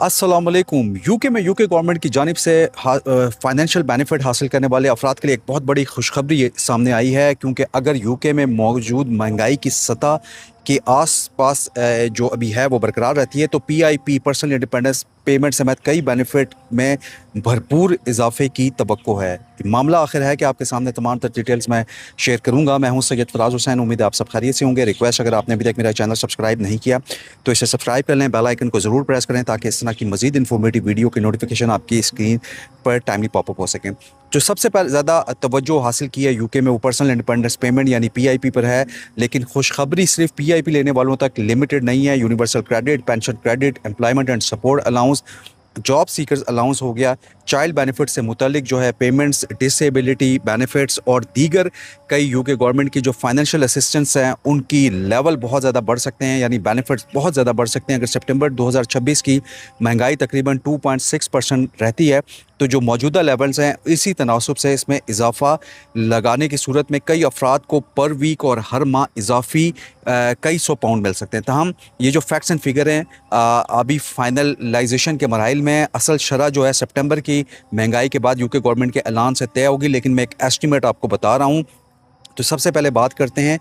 अस्सलाम वालेकुम। यूके में यूके गवर्नमेंट की जानिब से फाइनेंशियल बेनिफिट हासिल करने वाले अफराद के लिए एक बहुत बड़ी खुशखबरी ये सामने आई है, क्योंकि अगर यूके में मौजूद महंगाई की सतह के आस पास जो अभी है वो बरकरार रहती है, तो पीआईपी पर्सनल इंडिपेंडेंस पेमेंट समेत कई बेनिफिट में भरपूर इजाफे की तवक्को है। मामला आखिर है कि आपके सामने तमाम तर डिटेल्स मैं शेयर करूंगा। मैं हूं सैयद फराज हुसैन। उम्मीद है आप सब खैरियत से होंगे। रिक्वेस्ट, अगर आपने अभी तक मेरा चैनल सब्सक्राइब नहीं किया तो इसे सब्सक्राइब कर लें, बेल आइकन को ज़रूर प्रेस करें ताकि इस तरह की मजीद इन्फॉर्मेटिव वीडियो की नोटिफिकेशन आपकी स्क्रीन पर टाइमली पॉपअप हो सकें। जो सबसे पहले ज़्यादा तवज्जो हासिल की है यूके में वो पर्सनल इंडिपेंडेंस पेमेंट यानी पीआईपी पर है, लेकिन खुशखबरी सिर्फ पीआईपी लेने वालों तक लिमिटेड नहीं है। Universal credit, pension credit, employment and support allowance, job seekers allowance हो गया, चाइल्ड बेनिफिट से मुतलिक जो है पेमेंट्स, डिसेबिलिटी बेनिफिट्स और दीगर कई यूके गवर्नमेंट की जो फाइनेंशियल असिस्टेंस हैं उनकी लेवल बहुत ज़्यादा बढ़ सकते हैं, यानी बेनिफिट्स बहुत ज़्यादा बढ़ सकते हैं। अगर सितंबर 2026 की महंगाई तकरीबन 2.6% रहती है तो जो मौजूदा लेवल्स हैं इसी तनासब से इसमें इजाफा लगाने की सूरत में कई अफराद को पर वीक और हर माह इजाफी कई सौ पाउंड मिल सकते हैं। तहम ये जो फैक्ट्स एंड फिगर हैं अभी फाइनलाइजेशन के मराइल में, असल शरह जो है सितंबर की महंगाई के बाद यूके गवर्नमेंट के ऐलान से तय होगी, लेकिन मैं एक एस्टीमेट आपको बता रहा हूँ। तो सबसे पहले बात करते हैं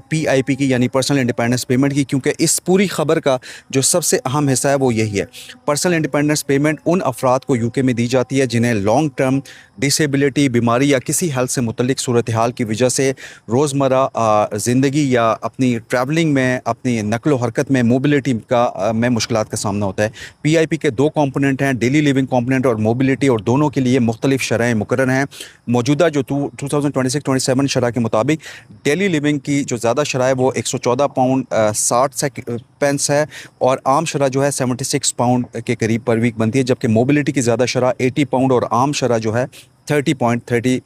पीआईपी की यानी पर्सनल इंडिपेंडेंस पेमेंट की, क्योंकि इस पूरी खबर का जो सबसे अहम हिस्सा है वो यही है। पर्सनल इंडिपेंडेंस पेमेंट उन अफराद को यूके में दी जाती है जिन्हें लॉन्ग टर्म डिसेबिलिटी, बीमारी या किसी हेल्थ से मुतलिक सूरत हाल की वजह से रोज़मर्रा ज़िंदगी या अपनी ट्रैवलिंग में, अपनी नकलो हरकत में, मोबिलिटी का में मुश्किलात का सामना होता है। पीआईपी के दो कॉम्पोनेंट हैं, डेली लिविंग कॉम्पोनेंट और मोबिलिटी, और दोनों के लिए मुख्तलिफ शरह मुकर्रर हैं। मौजूदा जो 2026-27 शरह के मुताबिक डेली लिविंग की जो ज़्यादा शरह है वो 114 पाउंड 60 पेंस है, और आम शरह जो है 76 पाउंड के करीब पर वीक बनती है, जबकि मोबिलिटी की ज़्यादा शरह 80 पाउंड और आम शरह जो है 30.30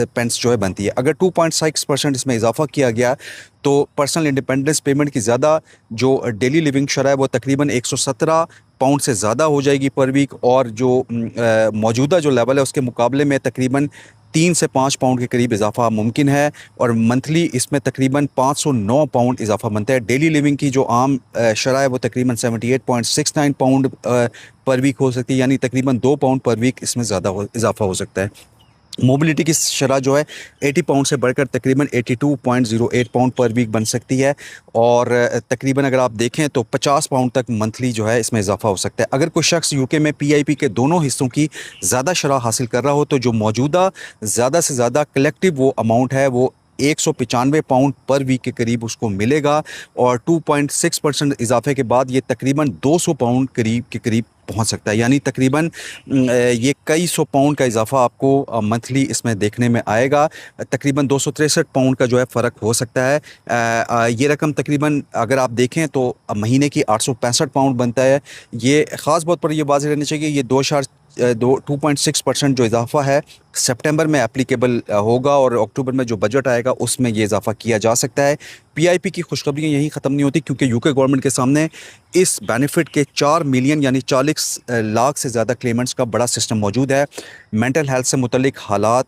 पेंस जो है बनती है। अगर 2.6% इसमें इजाफा किया गया तो पर्सनल इंडिपेंडेंस पेमेंट की ज़्यादा जो डेली लिविंग शरह है वो तकरीबन 117 पाउंड से ज़्यादा हो जाएगी पर वीक, और जो मौजूदा जो लेवल है उसके मुकाबले में तकरीबन 3 से 5 पाउंड के करीब इजाफा मुमकिन है, और मंथली इसमें तकरीबन 509 पाउंड इजाफा बनता है। डेली लिविंग की जो आम शरह है वो तकरीबन 78.69 पाउंड पर वीक हो सकती है, यानी तकरीबन 2 पाउंड पर वीक इसमें ज़्यादा इजाफा हो सकता है। मोबिलिटी की शरह जो है 80 पाउंड से बढ़कर तकरीबन 82.08 पाउंड पर वीक बन सकती है, और तकरीबन अगर आप देखें तो 50 पाउंड तक मंथली जो है इसमें इजाफा हो सकता है। अगर कोई शख्स यूके में पीआईपी के दोनों हिस्सों की ज़्यादा शरह हासिल कर रहा हो तो जो मौजूदा ज़्यादा से ज़्यादा कलेक्टिव वो अमाउंट है वो 195 पाउंड पर वीक के करीब उसको मिलेगा, और 2.6% इजाफे के बाद ये तकरीबन 200 पाउंड के करीब पहुंच सकता है, यानी तकरीबन ये कई सौ पाउंड का इजाफा आपको मंथली इसमें देखने में आएगा। तकरीबन 263 पाउंड का जो है फ़र्क हो सकता है। ये रकम तकरीबन अगर आप देखें तो महीने की 865 पाउंड बनता है। ये ख़ास बात पर ये वाज़ेह रहनी चाहिए, ये 2.6% जो इजाफा है सितंबर में एप्लीकेबल होगा, और अक्टूबर में जो बजट आएगा उसमें ये इजाफा किया जा सकता है। पीआईपी की खुशखबरियाँ यहीं ख़त्म नहीं होती, क्योंकि यूके गवर्नमेंट के सामने इस बेनिफिट के 4 मिलियन यानी 40 लाख से ज़्यादा क्लेमेंट्स का बड़ा सिस्टम मौजूद है। मेंटल हेल्थ से मुतलिक हालात,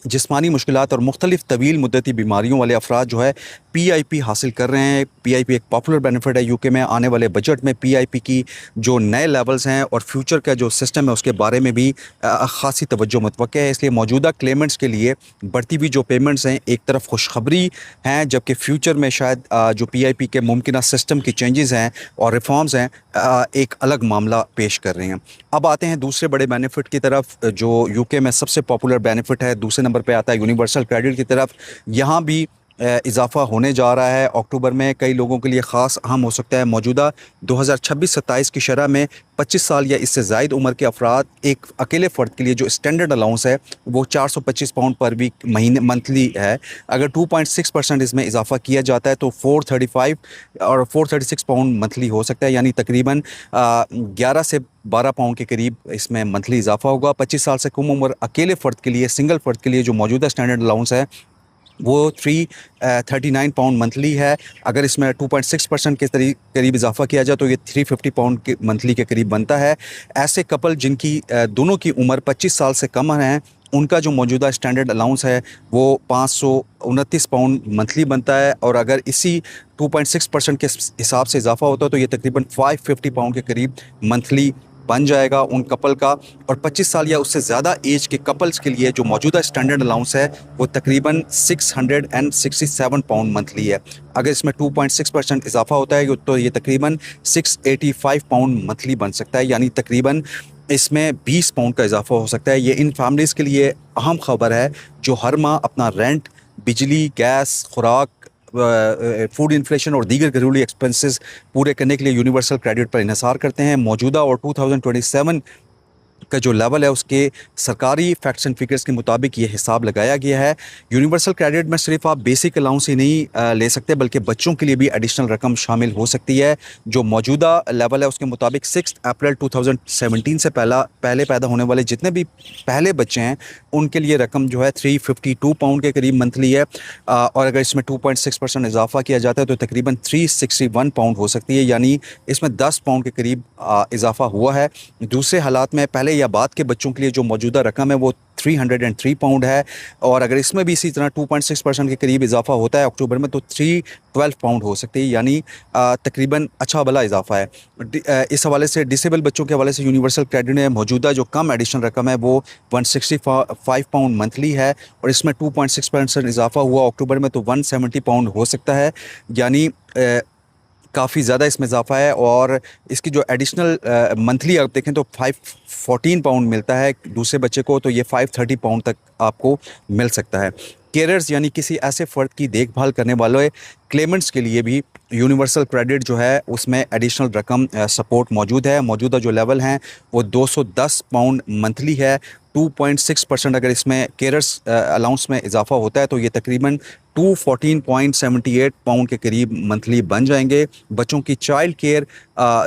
जिस्मानी मुश्किलात और मुख्तलिफ तवील मुद्दती बीमारियों वाले अफराद जो है पीआईपी हासिल कर रहे हैं। पीआईपी एक पॉपुलर बेनिफिट है यूके में। आने वाले बजट में पीआईपी की जो नए लेवल्स हैं और फ्यूचर का जो सिस्टम है उसके बारे में भी खासी तवज्जो मुतवक्के है। इसलिए मौजूदा क्लेमेंट्स के लिए बढ़ती हुई जो पेमेंट्स हैं एक तरफ खुशखबरी हैं, जबकि फ्यूचर में शायद जो पीआईपी के मुमकिन सिस्टम की चेंजेस हैं और रिफॉर्म्स हैं एक अलग मामला पेश कर रहे हैं। अब आते हैं दूसरे बड़े बेनिफिट की तरफ, जो यूके में सबसे पॉपुलर बेनिफिट है। दूसरे नंबर पे आता है यूनिवर्सल क्रेडिट की तरफ। यहाँ भी इजाफा होने जा रहा है अक्टूबर में। कई लोगों के लिए ख़ास अहम हो सकता है। मौजूदा 2026-27 की शरह में 25 साल या इससे ज़ायद उम्र के अफराद एक अकेले फ़र्द के लिए जो स्टैंडर्ड अलाउंस है वो 425 पाउंड पर वीक महीने मंथली है। अगर 2.6% इसमें इजाफा किया जाता है तो 435 और 436 पाउंड मंथली हो सकता है, यानी तकरीबन 11 से 12 पाउंड के करीब इसमें मंथली इजाफा होगा। 25 साल से कम उम्र अकेले फ़र्द के लिए, सिंगल फ़र्द के लिए जो मौजूदा स्टैंडर्ड अलाउंस है वो 339 पाउंड मंथली है। अगर इसमें 2.6% के करीब इजाफा किया जाए तो ये 350 पाउंड के मंथली के करीब बनता है। ऐसे कपल जिनकी दोनों की उम्र 25 साल से कम है, उनका जो मौजूदा स्टैंडर्ड अलाउंस है वो 529 पाउंड मंथली बनता है, और अगर इसी 2.6% के हिसाब से इजाफा होता है तो ये तकरीबन 550 पाउंड के करीब मंथली बन जाएगा उन कपल का। और 25 साल या उससे ज़्यादा एज के कपल्स के लिए जो मौजूदा स्टैंडर्ड अलाउंस है वो तकरीबन 667 पाउंड मंथली है। अगर इसमें 2.6% इजाफा होता है तो ये तकरीबन 685 पाउंड मंथली बन सकता है, यानी तकरीबन इसमें 20 पाउंड का इजाफा हो सकता है। ये इन फैमिलीज़ के लिए अहम खबर है जो हर माह अपना रेंट, बिजली, गैस, खुराक, फूड इन्फ्लेशन और दीगर घरेलू एक्सपेंसेस पूरे करने के लिए यूनिवर्सल क्रेडिट पर इन्हिसार करते हैं। मौजूदा और 2027 का जो लेवल है उसके सरकारी फैक्ट्स एंड फिगर्स के मुताबिक ये हिसाब लगाया गया है। यूनिवर्सल क्रेडिट में सिर्फ आप बेसिक अलाउंस ही नहीं ले सकते, बल्कि बच्चों के लिए भी एडिशनल रकम शामिल हो सकती है। जो मौजूदा लेवल है उसके मुताबिक 6 अप्रैल 2017 से पहले पैदा होने वाले जितने भी पहले बच्चे हैं उनके लिए रकम जो है 352 पाउंड के करीब मंथली है, और अगर इसमें 2.6% इजाफा किया जाता है तो तकरीबन 361 पाउंड हो सकती है, यानी इसमें 10 पाउंड के करीब इजाफा हुआ है। दूसरे हालात में पहले या बाद के बच्चों के लिए जो मौजूदा रकम है वो 303 पाउंड है, और अगर इसमें भी इसी तरह 2.6% के करीब इजाफा होता है अक्टूबर में तो 312 पाउंड हो सकती है, यानी तकरीबन अच्छा भला इजाफा है। इस हवाले से डिसेबल बच्चों के हवाले से यूनिवर्सल क्रेडिट में मौजूदा जो कम एडिशनल रकम है वो 165 पाउंड मंथली है, और इसमें 2.6% इजाफा हुआ अक्टूबर में तो 170 पाउंड हो सकता है, यानी काफ़ी ज़्यादा इसमें इजाफा है। और इसकी जो एडिशनल मंथली आप देखें तो 514 पाउंड मिलता है दूसरे बच्चे को, तो ये 530 पाउंड तक आपको मिल सकता है। केयरर्स यानी किसी ऐसे फ़र्द की देखभाल करने वाले क्लेमेंट्स के लिए भी यूनिवर्सल क्रेडिट जो है उसमें एडिशनल रकम सपोर्ट मौजूद है। मौजूदा जो लेवल हैं वो 210 पाउंड मंथली है। 2.6% अगर इसमें केयरर्स अलाउंस में इजाफा होता है तो ये तकरीबन 214.78 पाउंड के करीब मंथली बन जाएंगे। बच्चों की चाइल्ड केयर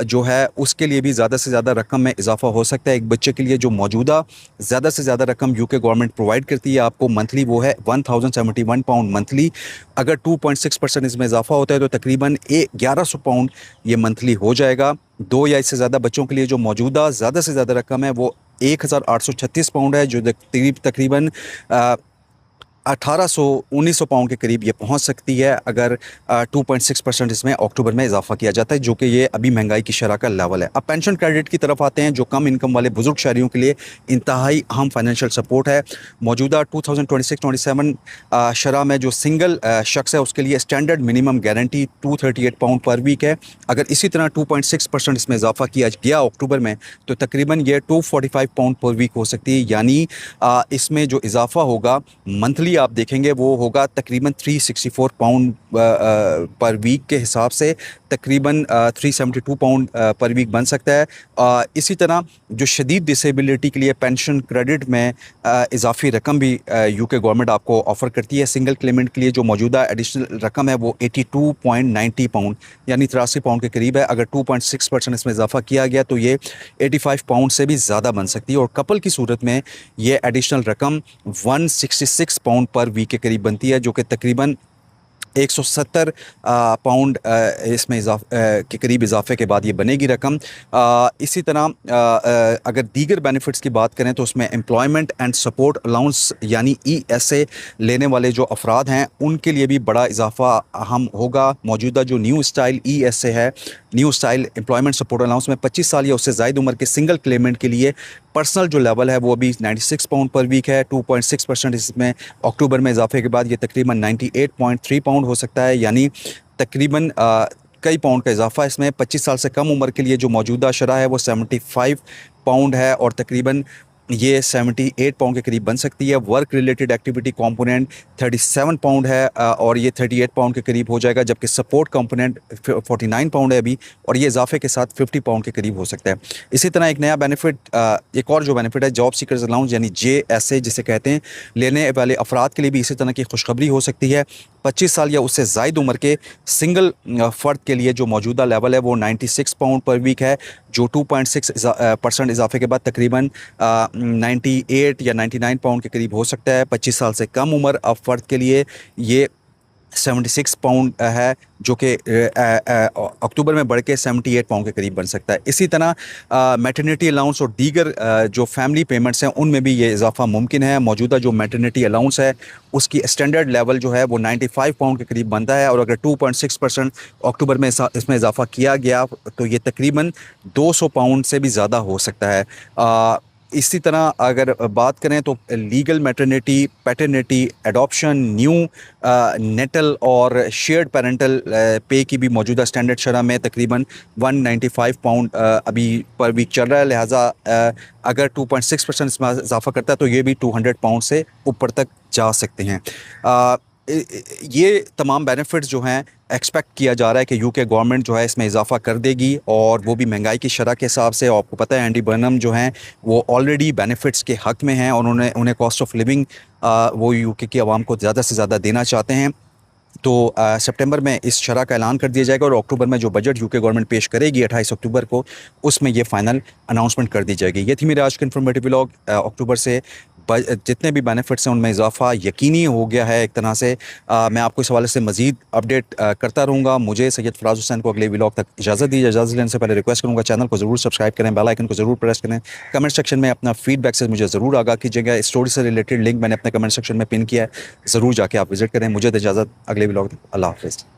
जो है उसके लिए भी ज़्यादा से ज़्यादा रकम में इजाफा हो सकता है। एक बच्चे के लिए जो मौजूदा ज़्यादा से ज़्यादा रकम यूके गवर्नमेंट प्रोवाइड करती है आपको मंथली वो है 1071 पाउंड मंथली। अगर 2.6% इसमें इजाफा होता है तो तकरीबन 1100 पाउंड ये मंथली हो जाएगा। 2 या इससे ज़्यादा बच्चों के लिए जो मौजूदा ज़्यादा से ज़्यादा रकम है वो 1836 पाउंड है, जो तकरीबन 1900 पाउंड के करीब ये पहुंच सकती है अगर 2.6% इसमें अक्टूबर में इजाफा किया जाता है, जो कि ये अभी महंगाई की शरह का लेवल है। अब पेंशन क्रेडिट की तरफ आते हैं जो कम इनकम वाले बुजुर्ग शहरियों के लिए इंतहाई अहम फाइनेंशियल सपोर्ट है। मौजूदा 2026-27 शरह में जो सिंगल शख्स है उसके लिए standard minimum guarantee 238 pound per week है। अगर इसी तरह 2.6% इसमें इजाफा किया गया अक्टूबर में तो तकरीबन ये 245 पाउंड पर वीक हो सकती है, यानी इसमें जो इजाफा होगा मंथली आप देखेंगे वो होगा तकरीबन 364 पाउंड पर वीक के हिसाब से तकरीबन 372 पाउंड पर वीक बन सकता है। इसी तरह जो शदीद डिसेबिलिटी के लिए पेंशन क्रेडिट में इजाफी रकम भी यूके गवर्नमेंट आपको ऑफ़र करती है। सिंगल क्लेमेंट के लिए जो मौजूदा एडिशनल रकम है वो 82.90 पाउंड यानी 83 पाउंड के करीब है। अगर 2.6% इसमें इजाफा किया गया तो ये 85 पाउंड से भी ज़्यादा बन सकती है, और कपल की सूरत में ये एडिशनल रकम 166 पाउंड पर वीक के करीब बनती है, जो कि तकरीबन 170 पाउंड इसमें के करीब इजाफे के बाद ये बनेगी रकम। इसी तरह अगर दीगर बेनिफिट्स की बात करें तो उसमें एम्प्लॉयमेंट एंड सपोर्ट अलाउंस यानी ESA लेने वाले जो अफराद हैं उनके लिए भी बड़ा इजाफा अहम होगा। मौजूदा जो न्यू स्टाइल ESA है, new style employment support allowance में 25 साल या उससे ज़ायद उम्र के सिंगल क्लेमेंट के लिए पर्सनल जो लेवल है वो अभी 96 पाउंड पर वीक है। 2.6% इसमें अक्टूबर में इजाफे के बाद ये तकरीबन 98.3 पाउंड हो सकता है, यानी तकरीबन कई पाउंड का इजाफा। इसमें 25 साल से कम उम्र के लिए जो मौजूदा शरह है वो 75 पाउंड है और तकरीबन ये 78 पाउंड के करीब बन सकती है। Work related activity component 37 pound है और ये 38 पाउंड के करीब हो जाएगा, जबकि सपोर्ट कंपोनेंट 49 पाउंड है अभी, और ये इजाफे के साथ 50 पाउंड के करीब हो सकता है। इसी तरह एक नया बेनिफिट, एक और जो बेनिफिट है जॉब सीकर्स अलाउंस यानी JSA जिसे कहते हैं, लेने वाले अफराद के लिए भी इसी तरह की खुशखबरी हो सकती है। 25 साल या उससे ज़ायद उम्र के सिंगल फ़र्द के लिए जो मौजूदा लेवल है वो 96 पाउंड पर वीक है, जो 2.6% इजाफे के बाद तकरीबन 98 या 99 पाउंड के करीब हो सकता है। 25 साल से कम उम्र अब फ़र्द के लिए ये 76 पाउंड है, जो कि अक्टूबर में बढ़ के 78 पाउंड के करीब बन सकता है। इसी तरह मैटरनिटी अलाउंस और दीगर जो फैमिली पेमेंट्स हैं उनमें भी ये इजाफा मुमकिन है। मौजूदा जो मैटरनिटी अलाउंस है उसकी स्टैंडर्ड लेवल जो है वो 95 पाउंड के करीब बनता है, और अगर 2.6% अक्टूबर में इसमें इजाफा किया गया तो ये तकरीबन 200 पाउंड से भी ज़्यादा हो सकता है। इसी तरह अगर बात करें तो legal maternity, paternity, adoption, neonatal और शेयर्ड पेरेंटल पे की भी मौजूदा स्टैंडर्ड शरह में तकरीबन 195 पाउंड अभी पर वीक चल रहा है। लिहाजा अगर 2.6% इसमें इजाफा करता है तो ये भी 200 पाउंड से ऊपर तक जा सकते हैं। ये तमाम बेनिफिट्स जो हैं एक्सपेक्ट किया जा रहा है कि यूके गवर्नमेंट जो है इसमें इजाफा कर देगी, और वो भी महंगाई की शरह के हिसाब से। आपको पता है एंडी बर्नम जो हैं वो ऑलरेडी बेनिफिट्स के हक़ में हैं, और उन्हें कॉस्ट ऑफ लिविंग वो यूके की आवाम को ज़्यादा से ज़्यादा देना चाहते हैं। तो सितंबर में इस शरह का ऐलान कर दिया जाएगा, और अक्टूबर में जो बजट यूके गवर्नमेंट पेश करेगी 28 अक्टूबर को, उसमें ये फाइनल अनाउंसमेंट कर दी जाएगी। ये थी मेरे आज के इन्फॉर्मेटिव व्लॉग। अक्टूबर से जितने भी बेनिफिट्स हैं उनमें इजाफा यकीनी हो गया है एक तरह से। मैं आपको इस हवाले से मज़ीद अपडेट करता रहूँगा। मुझे सैयद फराज हुसैन को अगले व्लॉग तक इजाज़त दीजिए। इजाज़त लेने से पहले रिक्वेस्ट करूँगा चैनल को ज़रूर सब्सक्राइब करें, बेल आइकन को ज़रूर प्रेस करें। कमेंट सेक्शन में अपना फीडबैक से मुझे ज़रूर आगाह कीजिएगा। स्टोरी से रिलेटेड लिंक मैंने अपने कमेंट सेक्शन में पिन किया है, ज़रूर जाके आप विजिट करें। मुझे इजाज़त, अगले व्लॉग तक अल्लाह हाफ़िज़।